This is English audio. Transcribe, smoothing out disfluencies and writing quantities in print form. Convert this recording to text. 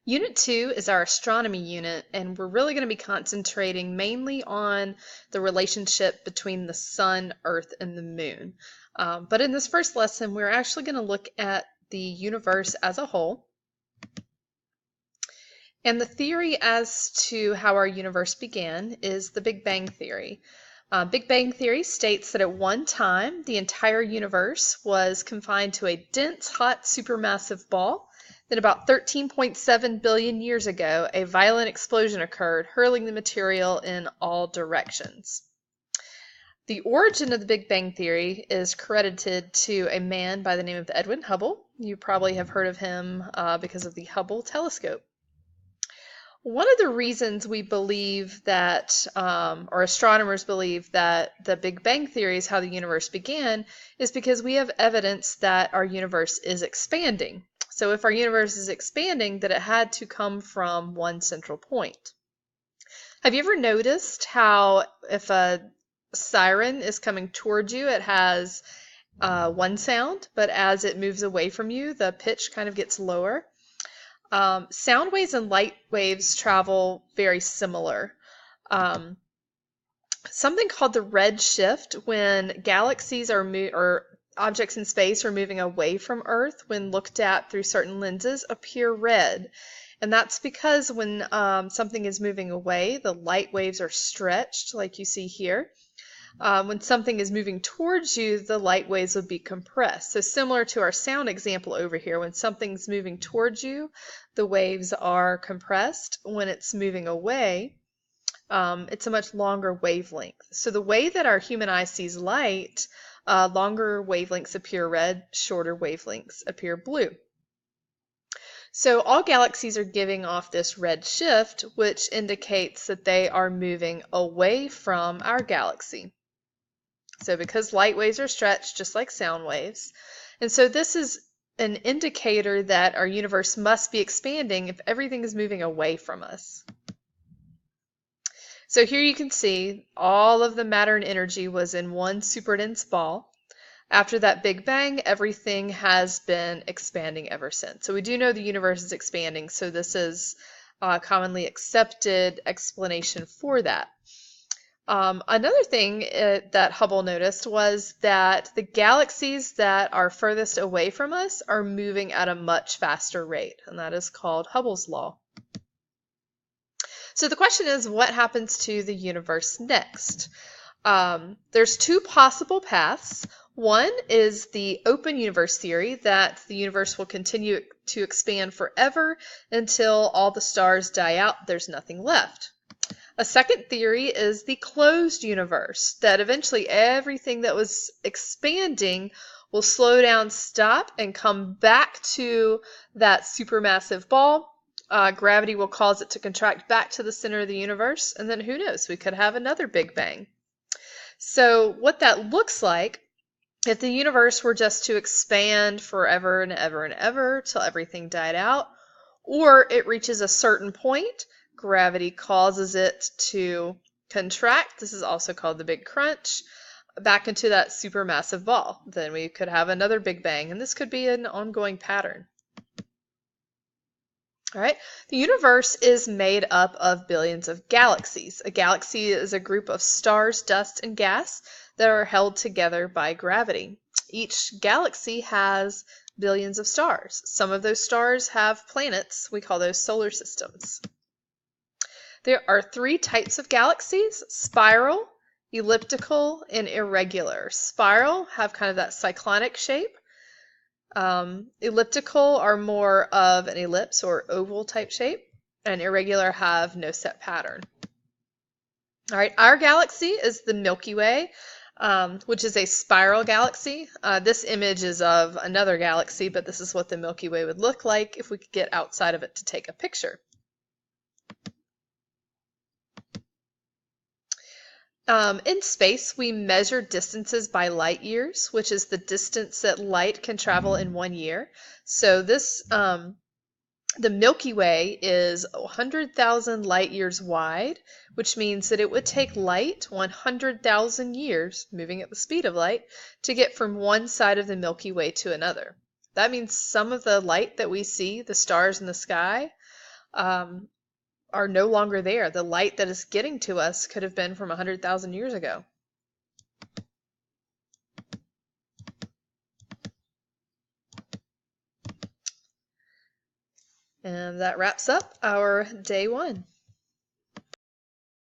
Unit 2 is our astronomy unit, and we're really going to be concentrating mainly on the relationship between the sun, earth, and the moon. But in this first lesson, we're actually going to look at the universe as a whole and the theory as to how our universe began is the Big Bang Theory. Big Bang Theory states that at one time, the entire universe was confined to a dense, hot, supermassive ball. Then about 13.7 billion years ago, a violent explosion occurred, hurling the material in all directions. The origin of the Big Bang Theory is credited to a man by the name of Edwin Hubble. You probably have heard of him because of the Hubble telescope. One of the reasons we believe that, or astronomers believe that the Big Bang Theory is how the universe began, is because we have evidence that our universe is expanding. So if our universe is expanding, that it had to come from one central point. Have you ever noticed how if a siren is coming towards you, it has one sound, but as it moves away from you, the pitch kind of gets lower? Sound waves and light waves travel very similar. Something called the redshift, when galaxies or objects in space are moving away from Earth, when looked at through certain lenses, appear red. And that's because when something is moving away, the light waves are stretched, like you see here. When something is moving towards you, the light waves would be compressed. So similar to our sound example over here, when something's moving towards you, the waves are compressed. When it's moving away, it's a much longer wavelength. So the way that our human eye sees light, longer wavelengths appear red, shorter wavelengths appear blue. So all galaxies are giving off this red shift, which indicates that they are moving away from our galaxy. So because light waves are stretched just like sound waves. And so this is an indicator that our universe must be expanding if everything is moving away from us. So here you can see all of the matter and energy was in one super dense ball. After that Big Bang, everything has been expanding ever since. So we do know the universe is expanding, so this is a commonly accepted explanation for that. Another thing that Hubble noticed was that the galaxies that are furthest away from us are moving at a much faster rate, and that is called Hubble's law. So the question is, what happens to the universe next? There's two possible paths. One is the open universe theory, that the universe will continue to expand forever until all the stars die out, there's nothing left. A second theory is the closed universe, that eventually everything that was expanding will slow down, stop, and come back to that supermassive ball. Gravity will cause it to contract back to the center of the universe, and then who knows, we could have another Big Bang. So what that looks like, if the universe were just to expand forever and ever and ever till everything died out, or it reaches a certain point, gravity causes it to contract, this is also called the Big Crunch, back into that supermassive ball. Then we could have another Big Bang, and this could be an ongoing pattern. All right, the universe is made up of billions of galaxies. A galaxy is a group of stars, dust, and gas that are held together by gravity. Each galaxy has billions of stars. Some of those stars have planets. We call those solar systems. There are three types of galaxies: spiral, elliptical, and irregular. Spiral have kind of that cyclonic shape. Elliptical are more of an ellipse or oval type shape, and irregular have no set pattern. All right, our galaxy is the Milky Way, which is a spiral galaxy. This image is of another galaxy, but this is what the Milky Way would look like if we could get outside of it to take a picture. In space, we measure distances by light years, which is the distance that light can travel in 1 year. So this, the Milky Way is 100,000 light years wide, which means that it would take light 100,000 years, moving at the speed of light, to get from one side of the Milky Way to another. That means some of the light that we see, the stars in the sky, um, are no longer there. The light that is getting to us could have been from 100,000 years ago. And that wraps up our day one.